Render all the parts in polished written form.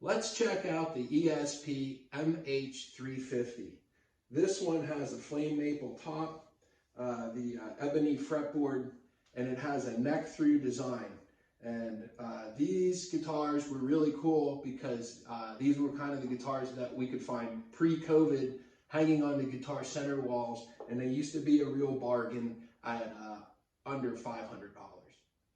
Let's check out the ESP MH-350. This one has a flame maple top, the ebony fretboard, and it has a neck-through design. And these guitars were really cool because these were kind of the guitars that we could find pre-COVID hanging on the guitar center walls, and they used to be a real bargain at under $500.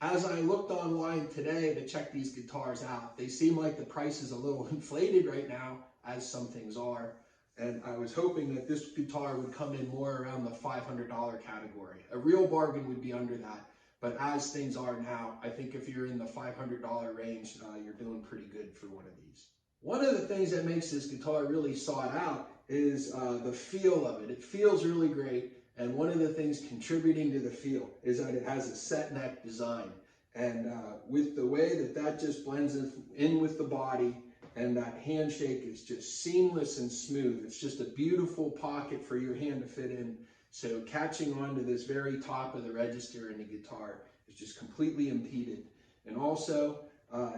As I looked online today to check these guitars out, they seem like the price is a little inflated right now, as some things are. And I was hoping that this guitar would come in more around the $500 category. A real bargain would be under that. But as things are now, I think if you're in the $500 range, you're doing pretty good for one of these. One of the things that makes this guitar really sought out is the feel of it. It feels really great. And one of the things contributing to the feel is that it has a set neck design. And with the way that that just blends in with the body, and that handshake is just seamless and smooth. It's just a beautiful pocket for your hand to fit in. So catching on to this very top of the register in the guitar is just completely impeded. And also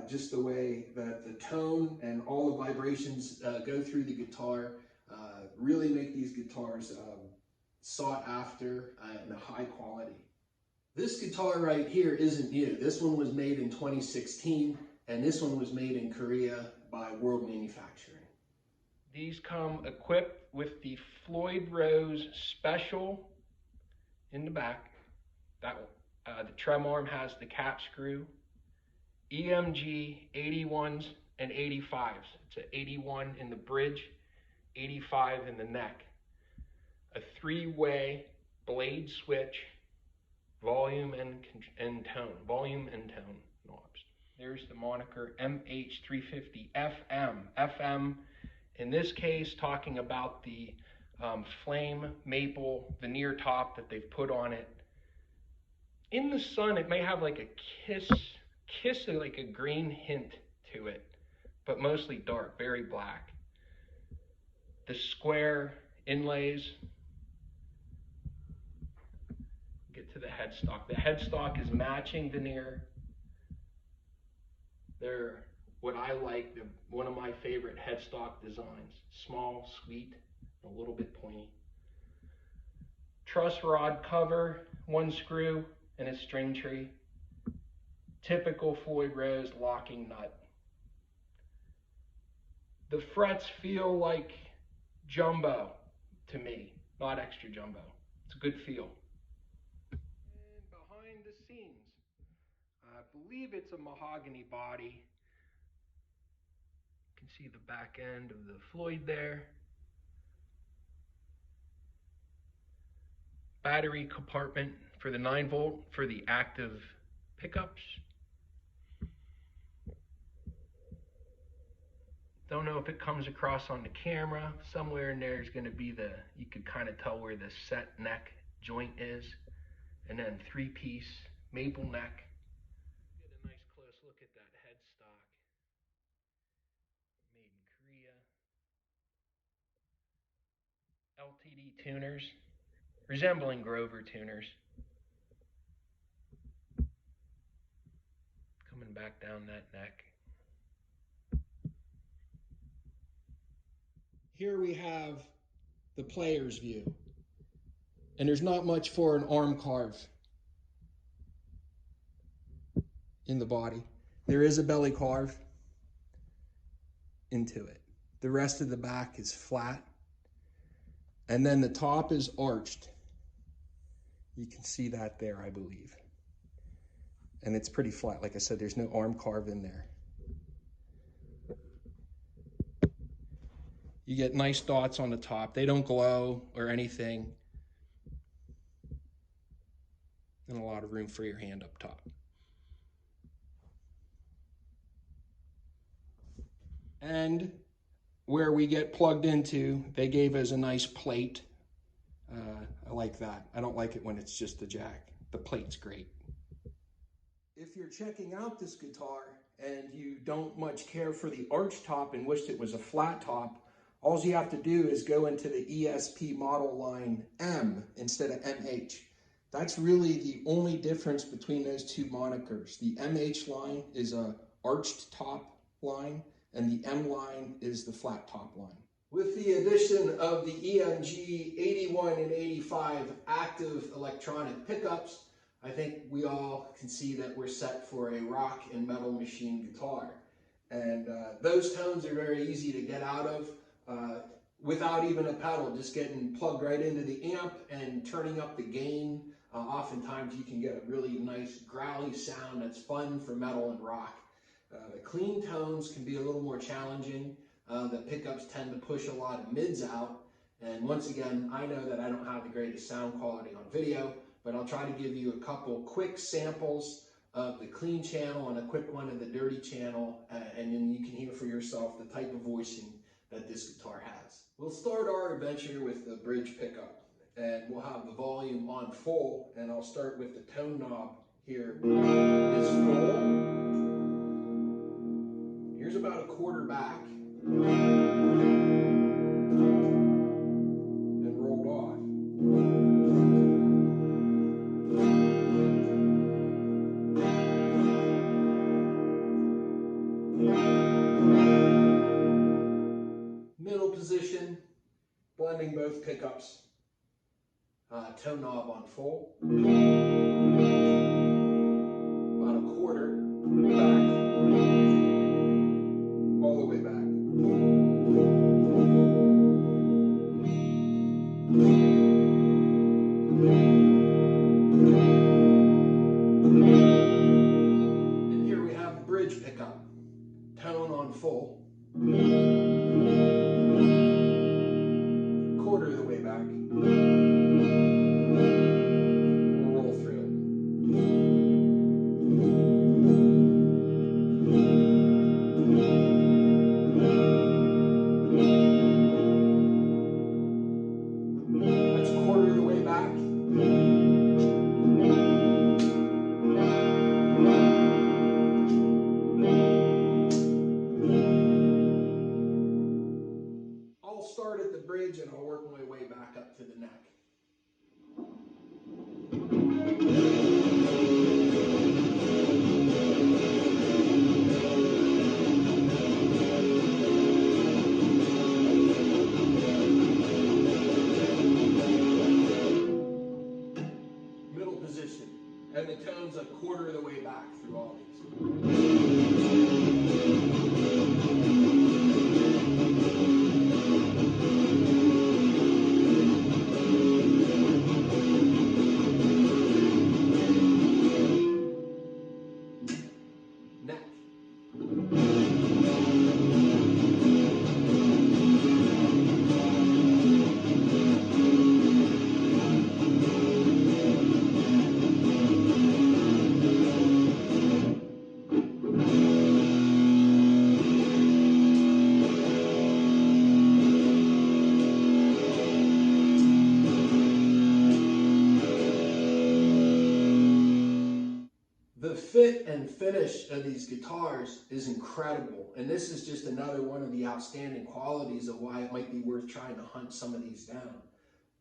just the way that the tone and all the vibrations go through the guitar really make these guitars sought after and high quality. This guitar right here isn't new. This one was made in 2016, and this one was made in Korea by World Manufacturing. These come equipped with the Floyd Rose Special in the back. The trem arm has the cap screw. EMG 81s and 85s. It's an 81 in the bridge, 85 in the neck. A three-way blade switch, volume and tone knobs. There's the moniker MH-350 FM. FM, in this case, talking about the flame maple veneer top that they've put on it. In the sun, it may have like a kiss of like a green hint to it, but mostly dark, very black. The square inlays. Get to the headstock. The headstock is matching veneer. They're what I like, one of my favorite headstock designs. Small, sweet, a little bit pointy. Truss rod cover, one screw, and a string tree. Typical Floyd Rose locking nut. The frets feel like jumbo to me, not extra jumbo. It's a good feel. And behind the scenes, I believe it's a mahogany body. You can see the back end of the Floyd there. Battery compartment for the 9-volt for the active pickups. Don't know if it comes across on the camera. Somewhere in there is going to be you could kind of tell where the set neck joint is. And then 3-piece maple neck. Get a nice close look at that headstock. Made in Korea. LTD tuners, resembling Grover tuners. Coming back down that neck. Here we have the player's view. And there's not much for an arm carve in the body. There is a belly carve into it. The rest of the back is flat. And then the top is arched. You can see that there, I believe. And it's pretty flat. Like I said, there's no arm carve in there. You get nice dots on the top. They don't glow or anything. And a lot of room for your hand up top. And where we get plugged into, they gave us a nice plate. I like that. I don't like it when it's just the jack. The plate's great. If you're checking out this guitar and you don't much care for the arch top and wished it was a flat top, all you have to do is go into the ESP model line M instead of MH. That's really the only difference between those two monikers. The MH line is a arched top line, and the M line is the flat top line. With the addition of the EMG 81 and 85 active electronic pickups, I think we all can see that we're set for a rock and metal machine guitar. And those tones are very easy to get out of without even a pedal, just getting plugged right into the amp and turning up the gain. Oftentimes you can get a really nice growly sound that's fun for metal and rock. The clean tones can be a little more challenging. The pickups tend to push a lot of mids out. And once again, I know that I don't have the greatest sound quality on video, but I'll try to give you a couple quick samples of the clean channel and a quick one of the dirty channel, and then you can hear for yourself the type of voicing that this guitar has. We'll start our adventure with the bridge pickup, and we'll have the volume on full, and I'll start with the tone knob here is full. Here's about a quarter back and rolled off. Middle position, blending both pickups. Tone knob on full. About a quarter back. All the way back. And here we have the bridge pickup. Tone on full. Quarter of the way back. We'll roll through it. That's a quarter of the way back. I'll start at the bridge and I'll work my way back up to the neck. Middle position, and the tone's a quarter of the way back through all these. Neck. The fit and finish of these guitars is incredible, and this is just another one of the outstanding qualities of why it might be worth trying to hunt some of these down.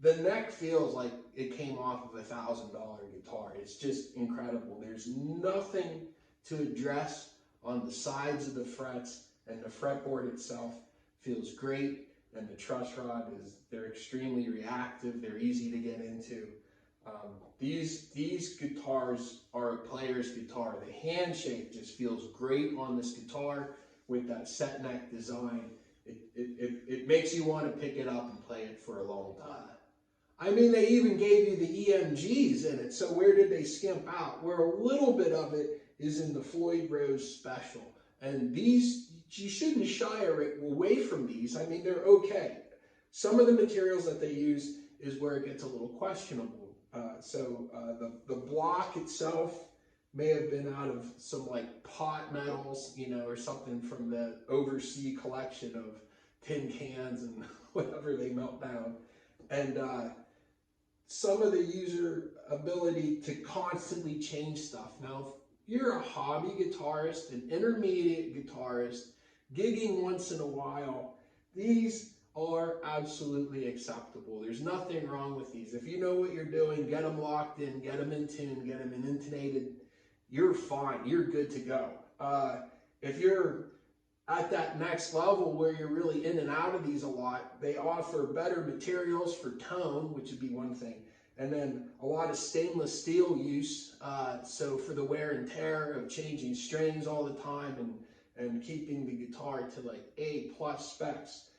The neck feels like it came off of a $1,000 guitar. It's just incredible. There's nothing to address on the sides of the frets, and the fretboard itself feels great, and the truss rod they're extremely reactive. They're easy to get into. These guitars are a player's guitar. The handshake just feels great on this guitar with that set neck design. It makes you want to pick it up and play it for a long time. I mean, they even gave you the EMGs in it, so where did they skimp out? Where a little bit of it is in the Floyd Rose Special. And these, you shouldn't shy away from these. I mean, they're okay. Some of the materials that they use is where it gets a little questionable. The block itself may have been out of some like pot metals, you know, or something from the overseas collection of tin cans and whatever they melt down. And some of the user ability to constantly change stuff. Now, if you're a hobby guitarist, an intermediate guitarist, gigging once in a while, these are absolutely acceptable. There's nothing wrong with these. If you know what you're doing, get them locked in, get them in tune, get them intonated, you're fine. You're good to go. If you're at that next level where you're really in and out of these a lot, they offer better materials for tone, which would be one thing. And then a lot of stainless steel use, so for the wear and tear of changing strings all the time and keeping the guitar to like A+ specs.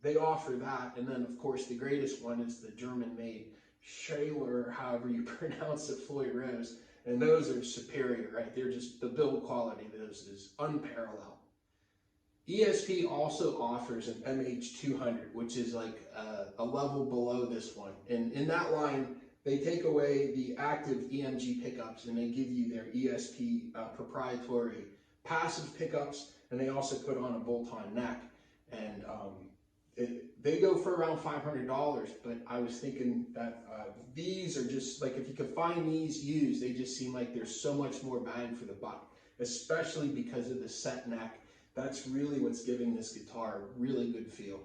They offer that. And then of course the greatest one is the German-made Schaller, or however you pronounce it, Floyd Rose. And those are superior, right? They're just, the build quality of those is unparalleled. ESP also offers an MH-200, which is like a level below this one. And in that line, they take away the active EMG pickups and they give you their ESP proprietary passive pickups, and they also put on a bolt-on neck. And they go for around $500, but I was thinking that these are just, like, if you could find these used, they just seem like there's so much more bang for the buck, especially because of the set neck. That's really what's giving this guitar a really good feel.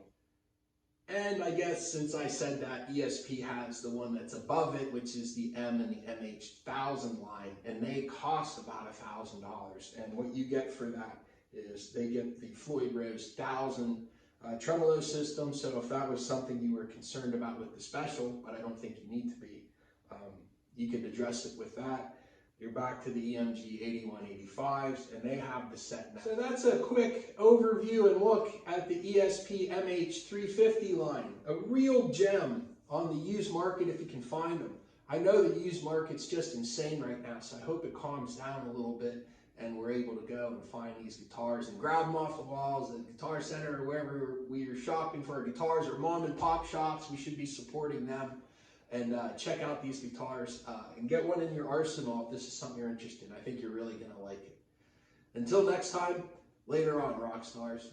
And I guess since I said that, ESP has the one that's above it, which is the M and the MH-1000 line, and they cost about $1,000. And what you get for that is they get the Floyd Rose 1000 tremolo system. So if that was something you were concerned about with the special, but I don't think you need to be, you could address it with that. You're back to the EMG 8185s, and they have the set neck. So that's a quick overview and look at the ESP MH-350 line. A real gem on the used market if you can find them. I know the used market's just insane right now, so I hope it calms down a little bit and we're able to go and find these guitars and grab them off the walls at Guitar Center or wherever we're shopping for our guitars, or mom and pop shops. We should be supporting them. And check out these guitars and get one in your arsenal if this is something you're interested in. I think you're really going to like it. Until next time, later on, rock stars.